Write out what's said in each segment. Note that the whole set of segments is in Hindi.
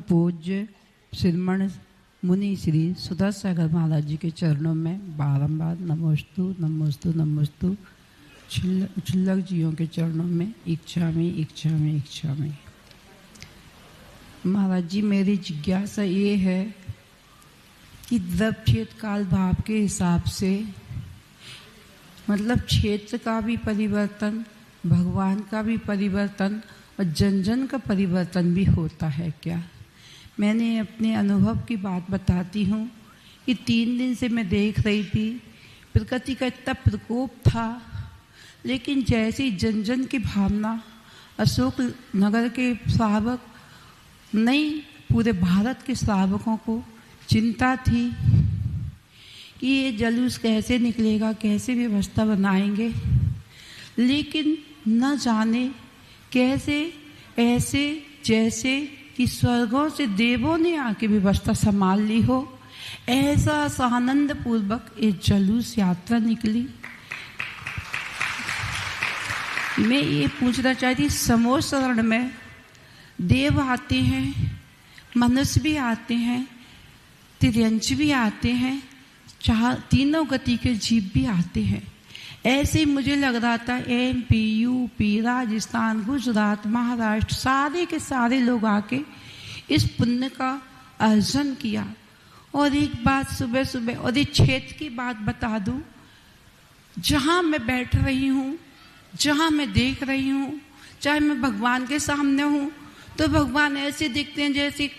पूज्य श्रीमण मुनि श्री सुधासागर महाराज जी के चरणों में बारंबार नमोस्तु नमोस्तु नमोस्तु। क्षुल्लक जीवों के चरणों में इच्छा में। महाराज जी, मेरी जिज्ञासा ये है कि द्रव्य क्षेत्र काल भाव के हिसाब से मतलब क्षेत्र का भी परिवर्तन, भगवान का भी परिवर्तन और जन जन का परिवर्तन भी होता है क्या? मैंने अपने अनुभव की बात बताती हूँ कि 3 दिन से मैं देख रही थी, प्रकृति का इतना प्रकोप था, लेकिन जैसी जन जन की भावना, अशोक नगर के श्रावक नहीं, पूरे भारत के श्रावकों को चिंता थी कि ये जुलूस कैसे निकलेगा, कैसे व्यवस्था बनाएंगे। लेकिन न जाने कैसे ऐसे जैसे कि स्वर्गों से देवों ने आके व्यवस्था संभाल ली हो, ऐसा आनंद पूर्वक एक जुलूस यात्रा निकली। मैं ये पूछना चाहती, समूह शरण में देव आते हैं, मनुष्य भी आते हैं, तिर्यंश भी आते हैं, तीनों गति के जीव भी आते हैं। ऐसे ही मुझे लग रहा था MP, UP, राजस्थान, गुजरात, महाराष्ट्र, सारे के सारे लोग आके इस पुण्य का अर्जन किया। और एक बात सुबह सुबह और एक क्षेत्र की बात बता दूं, जहाँ मैं बैठ रही हूँ, जहाँ मैं देख रही हूँ, चाहे मैं भगवान के सामने हूँ, तो भगवान ऐसे दिखते हैं जैसे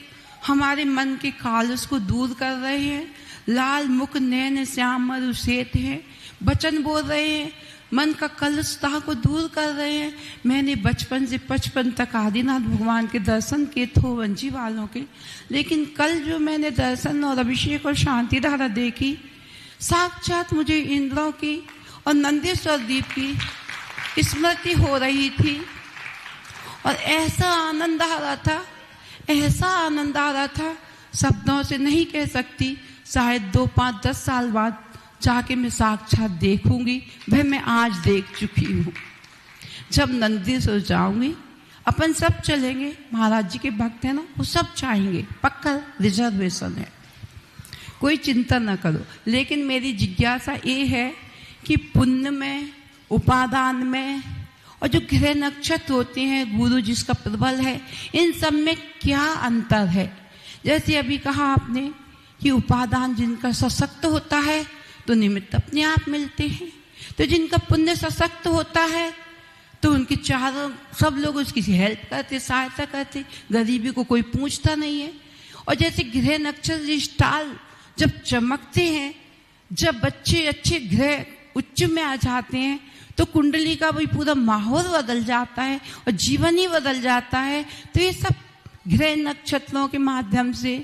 हमारे मन के कालस को दूर कर रहे हैं। लाल मुख नैन श्याम मरु श्वेत है, वचन बोल रहे हैं, मन का कलुषता को दूर कर रहे हैं। मैंने बचपन से 55 तक आदिनाथ भगवान के दर्शन किए थो वंशी वालों के, लेकिन कल जो मैंने दर्शन और अभिषेक और शांति धारा देखी, साक्षात मुझे इंद्रों की और नंदेश्वर द्वीप की स्मृति हो रही थी। और ऐसा आनंद आ रहा था, ऐसा आनंद आ रहा था, शब्दों से नहीं कह सकती। शायद 2, 5, 10 साल बाद जाके मैं साक्षात देखूंगी। वह मैं आज देख चुकी हूँ। जब नंदीश्वर जाऊंगी, अपन सब चलेंगे, महाराज जी के भक्त है ना, वो सब चाहेंगे, पक्का रिजर्वेशन है, कोई चिंता न करो। लेकिन मेरी जिज्ञासा ये है कि पुण्य में, उपादान में और जो ग्रह नक्षत्र होते हैं, गुरु जिसका प्रबल है, इन सब में क्या अंतर है? जैसे अभी कहा आपने कि उपादान जिनका सशक्त होता है तो निमित्त अपने आप मिलते हैं, तो जिनका पुण्य सशक्त होता है तो उनके चारों सब लोग उसकी हेल्प करते, सहायता करते, गरीबी को कोई पूछता नहीं है। और जैसे ग्रह नक्षत्र स्टार जब चमकते हैं, जब बच्चे अच्छे ग्रह उच्च में आ जाते हैं, तो कुंडली का भी पूरा माहौल बदल जाता है और जीवन ही बदल जाता है। तो ये सब ग्रह नक्षत्रों के माध्यम से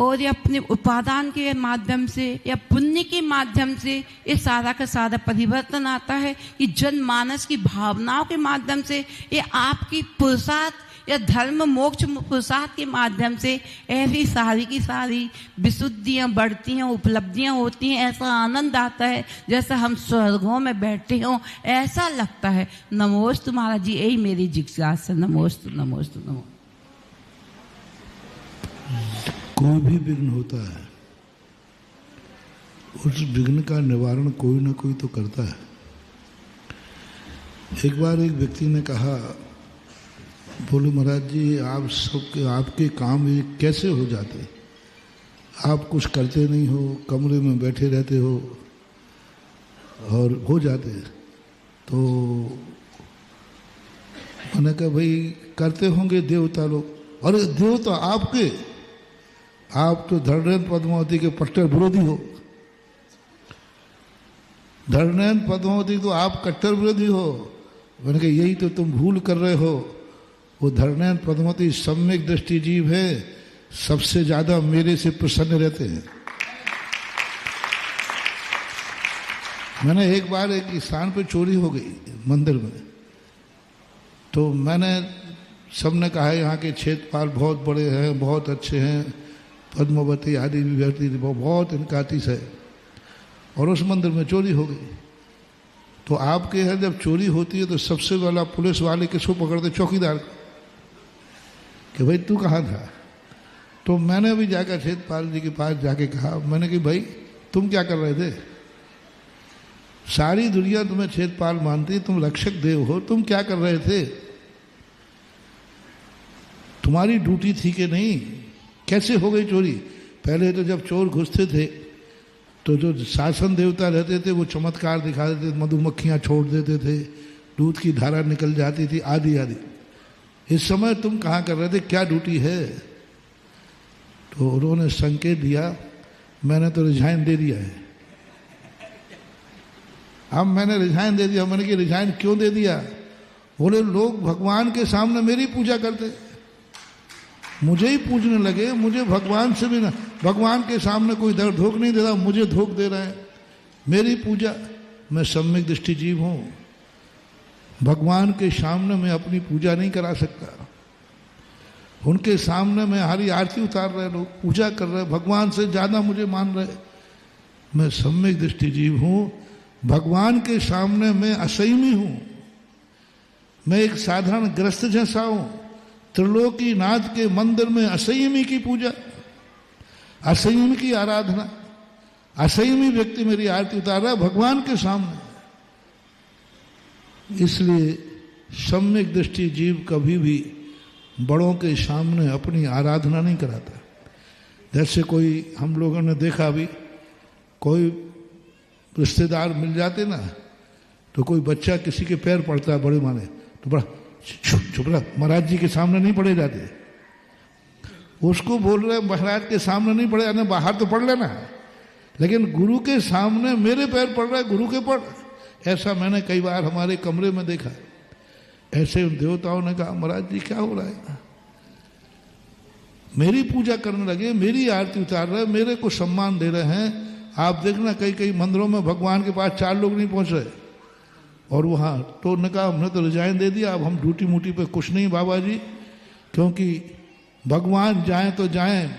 और या अपने उपादान के माध्यम से या पुण्य के माध्यम से ये सारा का सारा परिवर्तन आता है कि जनमानस की भावनाओं के माध्यम से, ये आपकी पुरुषार्थ या धर्म मोक्ष पुरुषार्थ के माध्यम से ऐसी सारी की सारी विशुद्धियाँ बढ़ती हैं, उपलब्धियाँ होती हैं। ऐसा आनंद आता है जैसा हम स्वर्गों में बैठे हों, ऐसा लगता है। नमोस्तु महाराज जी, यही मेरी जिज्ञासा। नमोस्तु नमोस्तु नमो। कोई भी विघ्न होता है, उस विघ्न का निवारण कोई ना कोई तो करता है। एक बार एक व्यक्ति ने कहा, बोले महाराज जी, आप सबके आपके काम ये कैसे हो जाते? आप कुछ करते नहीं हो, कमरे में बैठे रहते हो और हो जाते। तो मैंने कहा भाई करते होंगे देवता लोग। अरे देवता आपके, आप तो धरणेन्द्र पद्मावती के कट्टर विरोधी हो। धरणेन्द्र पद्मावती तो आप कट्टर विरोधी हो। मैंने कहा यही तो तुम भूल कर रहे हो। वो धरणेन्द्र पद्मावती सम्यक दृष्टि जीव है, सबसे ज्यादा मेरे से प्रसन्न रहते हैं। मैंने एक बार एक स्थान पे चोरी हो गई मंदिर में, तो मैंने सबने कहा यहाँ के क्षेत्रपाल बहुत बड़े हैं, बहुत अच्छे हैं, पद्मावती आदि विभूति बहुत इनका आतिश है, और उस मंदिर में चोरी हो गई। तो आपके यहाँ जब चोरी होती है तो सबसे पहला पुलिस वाले किसको पकड़ते? चौकीदार को, कि भाई तू कहाँ था। तो मैंने भी जाकर छेदपाल जी के पास जाके कहा, मैंने कि भाई तुम क्या कर रहे थे? सारी दुनिया तुम्हें छेदपाल मानती, तुम रक्षक देव हो, तुम क्या कर रहे थे? तुम्हारी ड्यूटी थी कि नहीं? कैसे हो गई चोरी? पहले तो जब चोर घुसते थे तो जो शासन देवता रहते थे वो चमत्कार दिखा देते थे, मधुमक्खियां छोड़ देते थे, दूध की धारा निकल जाती थी, आदि आदि। इस समय तुम कहाँ कर रहे थे? क्या ड्यूटी है? तो उन्होंने संकेत दिया, मैंने तो रिजाइन दे दिया है। अब मैंने रिजाइन दे दिया। मैंने कि रिजाइन क्यों दे दिया? बोले लोग भगवान के सामने मेरी पूजा करते, मुझे ही पूजने लगे, मुझे भगवान से भी ना, भगवान के सामने कोई धोख नहीं दे रहा, मुझे धोख दे रहा है, मेरी पूजा। मैं सम्यक दृष्टि जीव हूं, भगवान के सामने मैं अपनी पूजा नहीं करा सकता। उनके सामने मैं हरी आरती उतार रहे, लोग पूजा कर रहे, भगवान से ज्यादा मुझे मान रहे। मैं सम्यक दृष्टि जीव हूं, भगवान के सामने मैं असंयमी हूं, मैं एक साधारण ग्रस्त जैसा हूं। त्रिलोकी नाथ के मंदिर में असंयमी की पूजा, असंयमी की आराधना, असंयमी व्यक्ति मेरी आरती उतार रहा है भगवान के सामने। इसलिए सम्यक दृष्टि जीव कभी भी बड़ों के सामने अपनी आराधना नहीं कराता। जैसे कोई हम लोगों ने देखा भी, कोई रिश्तेदार मिल जाते ना, तो कोई बच्चा किसी के पैर पड़ता है बड़े माने, तो बड़ा चुप रहा, महाराज जी के सामने नहीं पड़े जाते। उसको बोल रहे महाराज के सामने नहीं पड़े जाने, बाहर तो पढ़ लेना, लेकिन गुरु के सामने मेरे पैर पड़ रहा है, गुरु के पढ़। ऐसा मैंने कई बार हमारे कमरे में देखा। ऐसे देवताओं ने कहा महाराज जी क्या हो रहा है? मेरी पूजा करने लगे, मेरी आरती उतार रहे, मेरे को सम्मान दे रहे हैं। आप देखना कई कई मंदिरों में भगवान के पास 4 लोग नहीं पहुंच रहे, और वहाँ तो ने कहा हमने तो रिजाइन दे दिया, अब हम ड्यूटी मूटी पे कुछ नहीं बाबा जी, क्योंकि भगवान जाएं तो जाएं,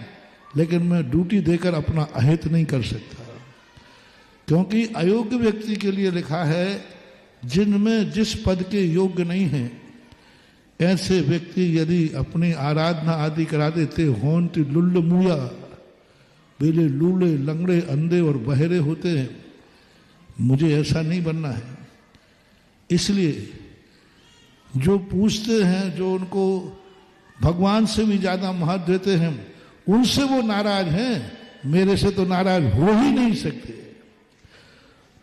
लेकिन मैं ड्यूटी देकर अपना अहित नहीं कर सकता। क्योंकि अयोग्य व्यक्ति के लिए लिखा है, जिनमें जिस पद के योग्य नहीं हैं, ऐसे व्यक्ति यदि अपनी आराधना आदि करा देते हों तो लुल्ल मुया, बेले लूले लंगड़े अंधे और बहरे होते हैं। मुझे ऐसा नहीं बनना है। इसलिए जो पूछते हैं, जो उनको भगवान से भी ज्यादा महत्व देते हैं, उनसे वो नाराज हैं, मेरे से तो नाराज हो ही नहीं सकते।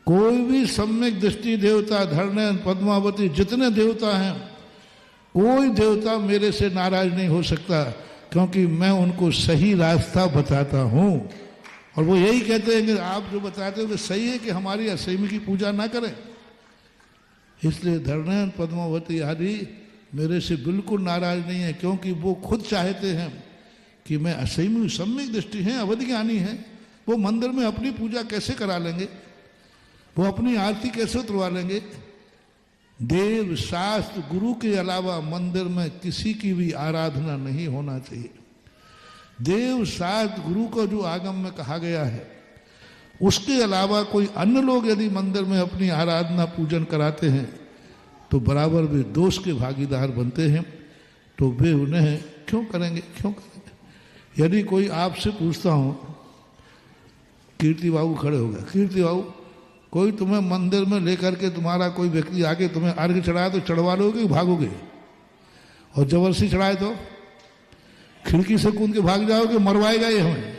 कोई भी सम्यक दृष्टि देवता, धरणे, पद्मावती, जितने देवता हैं, कोई देवता मेरे से नाराज नहीं हो सकता, क्योंकि मैं उनको सही रास्ता बताता हूं। और वो यही कहते हैं कि आप जो बताते हो कि सही है कि हमारी असंयमी की पूजा ना करें। इसलिए धरणे, पद्मावती आदि मेरे से बिल्कुल नाराज नहीं है, क्योंकि वो खुद चाहते हैं कि मैं असंयमी, सम्यक दृष्टि है, अवध ज्ञानी है। वो मंदिर में अपनी पूजा कैसे करा लेंगे, वो अपनी आरती कैसे उतरवा लेंगे? देव शास्त्र गुरु के अलावा मंदिर में किसी की भी आराधना नहीं होना चाहिए। देव शास्त्र गुरु को जो आगम में कहा गया है, उसके अलावा कोई अन्य लोग यदि मंदिर में अपनी आराधना पूजन कराते हैं तो बराबर वे दोष के भागीदार बनते हैं। तो वे उन्हें क्यों करेंगे, क्यों करेंगे? यदि कोई आपसे पूछता हूं, कीर्ति बाबू खड़े हो गए, कीर्ति बाबू कोई तुम्हें मंदिर में लेकर के तुम्हारा कोई व्यक्ति आके तुम्हें अर्घ चढ़ाए तो चढ़वा लोगे, भागोगे? और जबरदस्ती चढ़ाए तो खिड़की से कूद के भाग जाओगे, मरवाएगा ये हमें।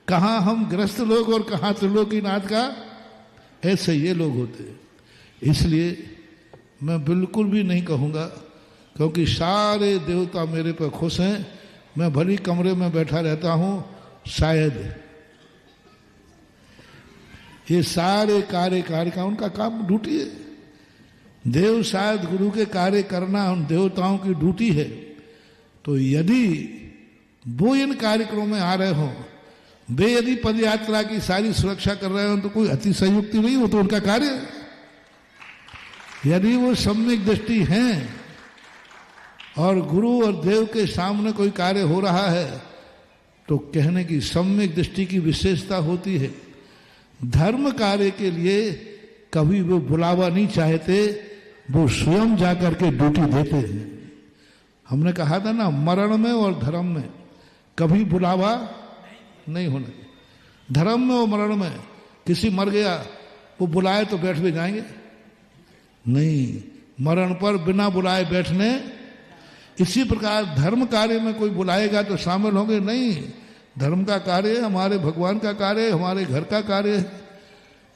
कहाँ हम ग्रस्त लोग और कहाँ त्रिलोकीनाथ का, ऐसे ये लोग होते हैं। इसलिए मैं बिल्कुल भी नहीं कहूँगा, क्योंकि सारे देवता मेरे पर खुश हैं। मैं भली कमरे में बैठा रहता हूँ, शायद ये सारे कार्य का उनका काम ड्यूटी है। देव शायद गुरु के कार्य करना उन देवताओं की ड्यूटी है। तो यदि वो इन कार्यक्रमों में आ रहे हों, वे यदि पद यात्रा की सारी सुरक्षा कर रहे हो, तो कोई अतिशयोक्ति नहीं हो, तो उनका कार्य। यदि वो सम्यक दृष्टि हैं और गुरु और देव के सामने कोई कार्य हो रहा है, तो कहने की सम्यक दृष्टि की विशेषता होती है। धर्म कार्य के लिए कभी वो बुलावा नहीं चाहते, वो स्वयं जाकर के ड्यूटी देते हैं। हमने कहा था ना, मरण में और धर्म में कभी बुलावा नहीं होना चाहिए। धर्म में और मरण में किसी मर गया वो बुलाए तो बैठ भी जाएंगे नहीं, मरण पर बिना बुलाए बैठने। इसी प्रकार धर्म कार्य में कोई बुलाएगा तो शामिल होंगे नहीं। धर्म का कार्य हमारे भगवान का कार्य, हमारे घर का कार्य है,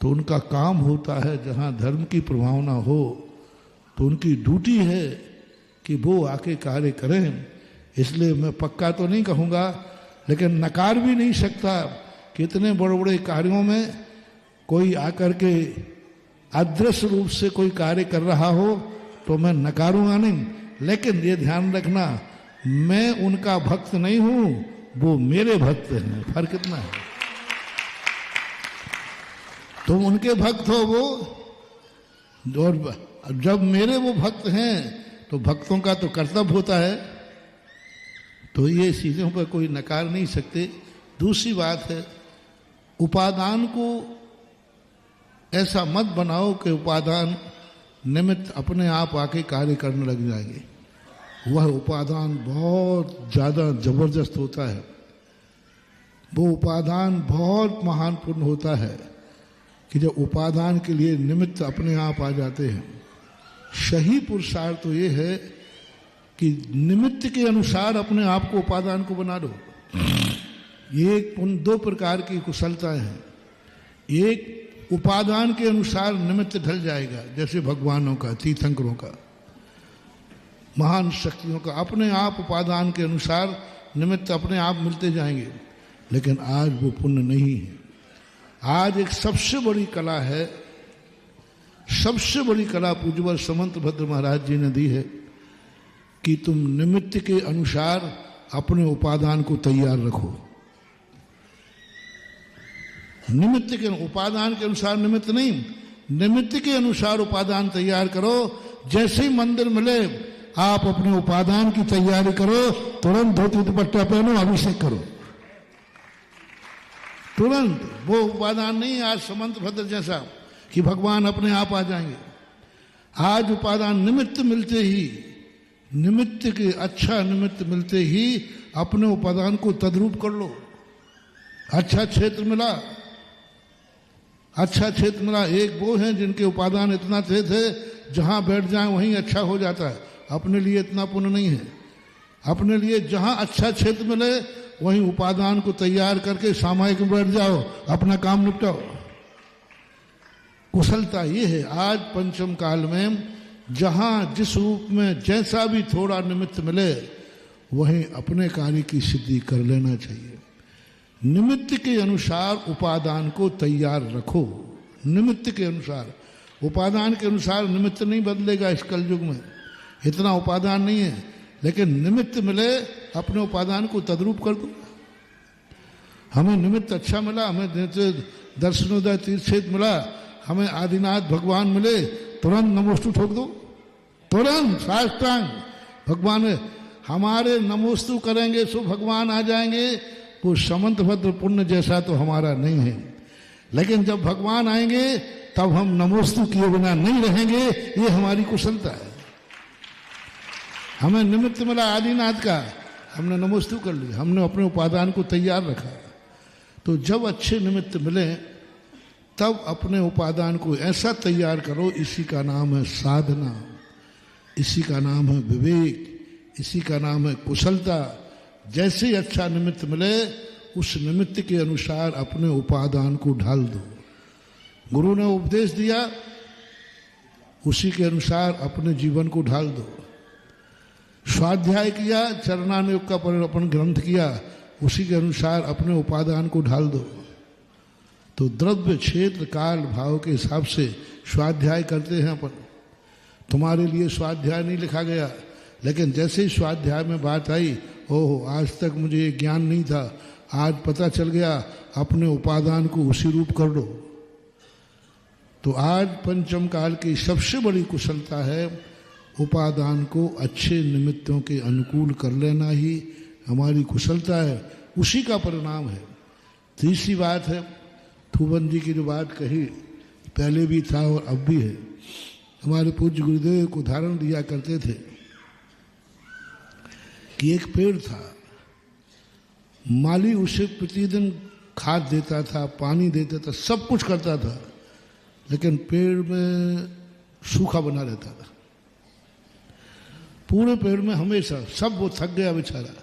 तो उनका काम होता है जहाँ धर्म की प्रभावना हो तो उनकी ड्यूटी है कि वो आके कार्य करें। इसलिए मैं पक्का तो नहीं कहूँगा, लेकिन नकार भी नहीं सकता कि इतने बड़े बड़े कार्यों में कोई आकर के अदृश्य रूप से कोई कार्य कर रहा हो तो मैं नकारूंगा नहीं। लेकिन ये ध्यान रखना, मैं उनका भक्त नहीं हूं, वो मेरे भक्त हैं। फर्क कितना है? तुम उनके भक्त हो वो, और जब मेरे वो भक्त हैं तो भक्तों का तो कर्तव्य होता है, तो ये चीज़ों पर कोई नकार नहीं सकते। दूसरी बात है, उपादान को ऐसा मत बनाओ कि उपादान निमित्त अपने आप आके कार्य करने लग जाएंगे। वह उपादान बहुत ज़्यादा जबरदस्त होता है, वो उपादान बहुत महानपूर्ण होता है कि जब उपादान के लिए निमित्त अपने आप आ जाते हैं। सही पुरुषार्थ तो ये है कि निमित्त के अनुसार अपने आप को उपादान को बना दो। ये उन दो प्रकार की कुशलताएं हैं। एक उपादान के अनुसार निमित्त ढल जाएगा, जैसे भगवानों का, तीर्थंकरों का, महान शक्तियों का, अपने आप उपादान के अनुसार निमित्त अपने आप मिलते जाएंगे। लेकिन आज वो पुण्य नहीं है। आज एक सबसे बड़ी कला है, सबसे बड़ी कला पूज्यवर समंत भद्र महाराज जी ने दी है कि तुम निमित्त के अनुसार अपने उपादान को तैयार रखो। निमित्त के उपादान के अनुसार निमित्त नहीं, निमित्त के अनुसार उपादान तैयार करो। जैसे ही मंदिर मिले आप अपने उपादान की तैयारी करो, तुरंत धोती दुपट्टा पहनो, अभिषेक करो तुरंत। वो उपादान नहीं आज समंत भद्र जैसा कि भगवान अपने आप आ जाएंगे। आज उपादान निमित्त मिलते ही, निमित्त के अच्छा निमित्त मिलते ही अपने उपादान को तद्रूप कर लो। अच्छा क्षेत्र मिला, अच्छा क्षेत्र मिला। एक वो हैं जिनके उपादान इतना थे जहां बैठ जाए वहीं अच्छा हो जाता है। अपने लिए इतना पुण्य नहीं है। अपने लिए जहां अच्छा क्षेत्र मिले वहीं उपादान को तैयार करके सामायिक में बैठ जाओ, अपना काम निपटाओ। कुशलता ये है आज पंचम काल में, जहां जिस रूप में जैसा भी थोड़ा निमित्त मिले वहीं अपने कार्य की सिद्धि कर लेना चाहिए। निमित्त के अनुसार उपादान को तैयार रखो। निमित्त के अनुसार, उपादान के अनुसार निमित्त नहीं बदलेगा इस कलयुग में, इतना उपादान नहीं है। लेकिन निमित्त मिले अपने उपादान को तद्रूप कर दो। हमें निमित्त अच्छा मिला, हमें दर्शनोदय तीर्थ क्षेत्र मिला, हमें आदिनाथ भगवान मिले, तुरंत नमोस्तु ठोक दो, तुरंत साष्टांग। भगवान हमारे नमोस्तु करेंगे सो भगवान आ जाएंगे। वो समंत भद्र पुण्य जैसा तो हमारा नहीं है। लेकिन जब भगवान आएंगे तब हम नमोस्तु किए बिना नहीं रहेंगे, ये हमारी कुशलता है। हमें निमित्त मिला आदिनाथ का, हमने नमोस्तु कर ली, हमने अपने उपादान को तैयार रखा। तो जब अच्छे निमित्त मिले तब अपने उपादान को ऐसा तैयार करो, इसी का नाम है साधना, इसी का नाम है विवेक, इसी का नाम है कुशलता। जैसे ही अच्छा निमित्त मिले उस निमित्त के अनुसार अपने उपादान को ढाल दो। गुरु ने उपदेश दिया, उसी के अनुसार अपने जीवन को ढाल दो। स्वाध्याय किया, चरणानुयोग का अपन ग्रंथ किया, उसी के अनुसार अपने उपादान को ढाल दो। तो द्रव्य क्षेत्र काल भाव के हिसाब से स्वाध्याय करते हैं अपन। तुम्हारे लिए स्वाध्याय नहीं लिखा गया, लेकिन जैसे ही स्वाध्याय में बात आई, ओह आज तक मुझे ये ज्ञान नहीं था, आज पता चल गया, अपने उपादान को उसी रूप कर लो। तो आज पंचम काल की सबसे बड़ी कुशलता है उपादान को अच्छे निमित्तों के अनुकूल कर लेना ही हमारी कुशलता है, उसी का परिणाम है। तीसरी बात है, थूबन जी की जो बात कही पहले भी था और अब भी है। हमारे पूज्य गुरुदेव को उदाहरण दिया करते थे कि एक पेड़ था माली उसे प्रतिदिन खाद देता था, पानी देता था, सब कुछ करता था, लेकिन पेड़ में सूखा बना रहता था। पूरे पेड़ में हमेशा सब, वो थक गया बेचारा।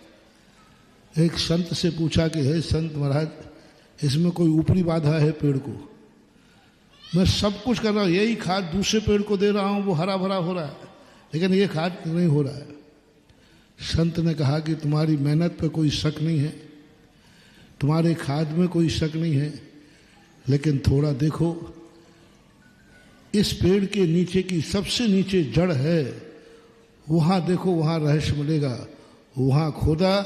एक संत से पूछा कि हे संत महाराज, इसमें कोई ऊपरी बाधा है पेड़ को? मैं सब कुछ कर रहा हूँ, यही खाद दूसरे पेड़ को दे रहा हूँ, वो हरा भरा हो रहा है, लेकिन ये खाद नहीं हो रहा है। संत ने कहा कि तुम्हारी मेहनत पे कोई शक नहीं है, तुम्हारे खाद में कोई शक नहीं है, लेकिन थोड़ा देखो, इस पेड़ के नीचे की सबसे नीचे जड़ है, वहां देखो, वहां रहस्य मिलेगा। वहां खोदा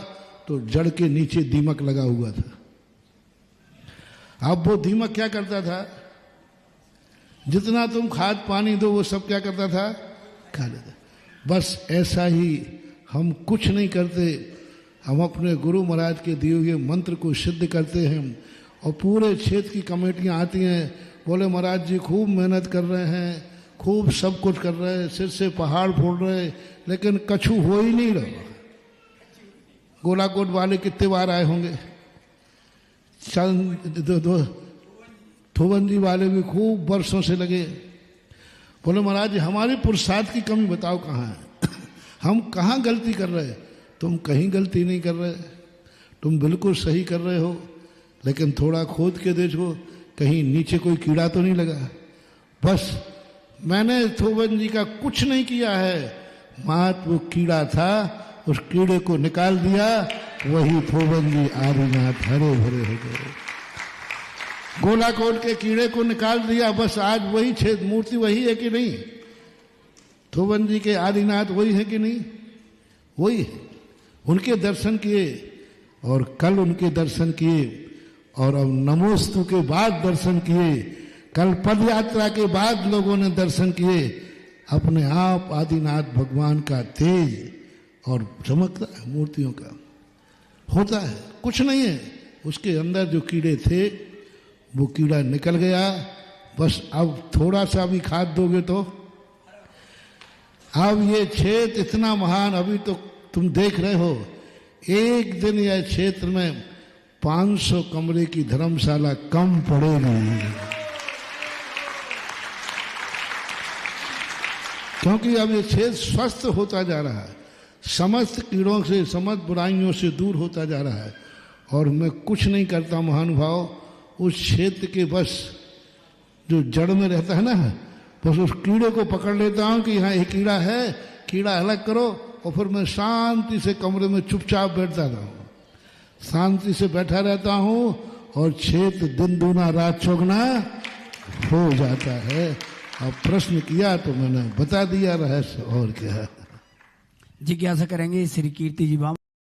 तो जड़ के नीचे दीमक लगा हुआ था। अब वो दीमक क्या करता था? जितना तुम खाद पानी दो वो सब क्या करता था? खा लेता। बस ऐसा ही हम कुछ नहीं करते, हम अपने गुरु महाराज के दिए हुए मंत्र को सिद्ध करते हैं, और पूरे क्षेत्र की कमेटियां आती हैं, बोले महाराज जी खूब मेहनत कर रहे हैं, खूब सब कुछ कर रहे हैं, सिर से पहाड़ फोड़ रहे हैं, लेकिन कछु हो ही नहीं रहा। गोलाकोट वाले कितने बार आए होंगे, थोवन जी वाले भी खूब वर्षों से लगे। बोले महाराज जी हमारी पुरुषार्थ की कमी बताओ कहाँ है, हम कहाँ गलती कर रहे हैं? तुम कहीं गलती नहीं कर रहे, तुम बिल्कुल सही कर रहे हो, लेकिन थोड़ा खोद के देखो कहीं नीचे कोई कीड़ा तो नहीं लगा। बस मैंने थोवन जी का कुछ नहीं किया है, मात वो कीड़ा था, उस कीड़े को निकाल दिया, वही थोवन जी आदिनाथ हरे भरे हो गए। गोलाकोट के कीड़े को निकाल दिया, बस आज वही छेद, मूर्ति वही है कि नहीं? थोवन जी के आदिनाथ वही है कि नहीं? वही है। उनके दर्शन किए, और कल उनके दर्शन किए, और अब नमोस्तु के बाद दर्शन किए, कल पद यात्रा के बाद लोगों ने दर्शन किए। अपने आप आदिनाथ भगवान का तेज और चमकता है मूर्तियों का, होता है, कुछ नहीं है। उसके अंदर जो कीड़े थे वो कीड़ा निकल गया। बस अब थोड़ा सा भी खाद दोगे तो अब ये क्षेत्र इतना महान, अभी तो तुम देख रहे हो, एक दिन यह क्षेत्र में 500 कमरे की धर्मशाला कम पड़ेगी, क्योंकि अब ये क्षेत्र स्वस्थ होता जा रहा है, समस्त कीड़ों से, समस्त बुराइयों से दूर होता जा रहा है। और मैं कुछ नहीं करता महानुभाव, उस क्षेत्र के बस जो जड़ में रहता है ना, बस उस कीड़े को पकड़ लेता हूं कि यहाँ एक कीड़ा है, कीड़ा अलग करो, और फिर मैं शांति से कमरे में चुपचाप बैठता रहता हूँ, शांति से बैठा रहता हूँ, और क्षेत्र दिन दूना रात चौगुना हो जाता है। अब प्रश्न किया तो मैंने बता दिया रहस्य, और क्या है। जिज्ञासा करेंगे श्री कीर्ति जी।